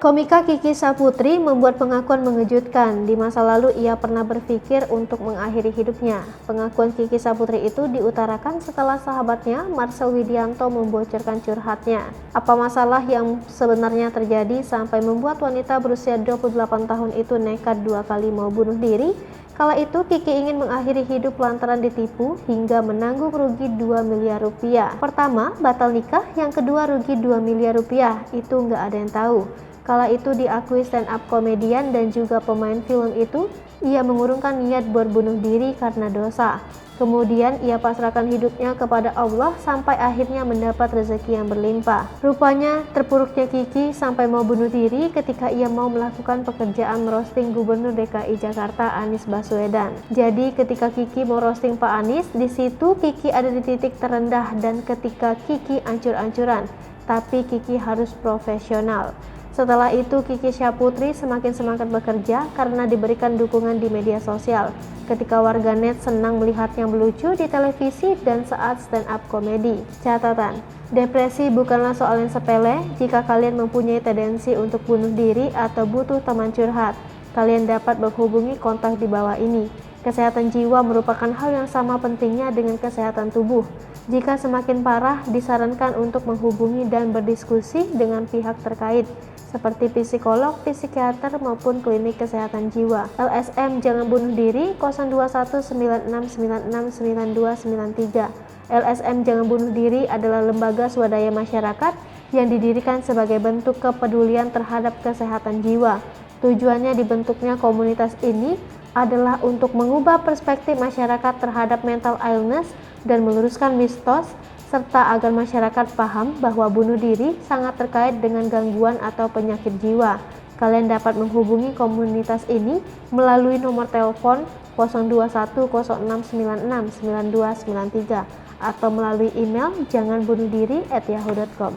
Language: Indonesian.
Komika Kiki Saputri membuat pengakuan mengejutkan. Di masa lalu ia pernah berpikir untuk mengakhiri hidupnya. Pengakuan Kiki Saputri itu diutarakan setelah sahabatnya Marcel Widianto membocorkan curhatnya. Apa masalah yang sebenarnya terjadi sampai membuat wanita berusia 28 tahun itu nekat 2 kali mau bunuh diri? Kala itu Kiki ingin mengakhiri hidup lantaran ditipu hingga menanggung rugi 2 miliar rupiah. Pertama, batal nikah, yang kedua rugi 2 miliar rupiah. Itu nggak ada yang tahu. Kala itu diakui stand up komedian dan juga pemain film itu, ia mengurungkan niat buat bunuh diri karena dosa. Kemudian ia pasrahkan hidupnya kepada Allah sampai akhirnya mendapat rezeki yang berlimpah. Rupanya terpuruknya Kiki sampai mau bunuh diri ketika ia mau melakukan pekerjaan merosting Gubernur DKI Jakarta Anies Baswedan. Jadi ketika Kiki mau roasting Pak Anies, di situ Kiki ada di titik terendah dan ketika Kiki ancur-ancuran. Tapi Kiki harus profesional. Setelah itu Kiki Saputri semakin semangat bekerja karena diberikan dukungan di media sosial. Ketika warganet senang melihatnya melucu di televisi dan saat stand up komedi. Catatan, depresi bukanlah soal yang sepele. Jika kalian mempunyai tendensi untuk bunuh diri atau butuh teman curhat, kalian dapat menghubungi kontak di bawah ini. Kesehatan jiwa merupakan hal yang sama pentingnya dengan kesehatan tubuh. Jika semakin parah, disarankan untuk menghubungi dan berdiskusi dengan pihak terkait, seperti psikolog, psikiater, maupun klinik kesehatan jiwa. LSM Jangan Bunuh Diri 02196969293. LSM Jangan Bunuh Diri adalah lembaga swadaya masyarakat yang didirikan sebagai bentuk kepedulian terhadap kesehatan jiwa. Tujuannya dibentuknya komunitas ini adalah untuk mengubah perspektif masyarakat terhadap mental illness dan meluruskan mistos, serta agar masyarakat paham bahwa bunuh diri sangat terkait dengan gangguan atau penyakit jiwa. Kalian dapat menghubungi komunitas ini melalui nomor telepon 02106969293 atau melalui email janganbunuhdiri@yahoo.com.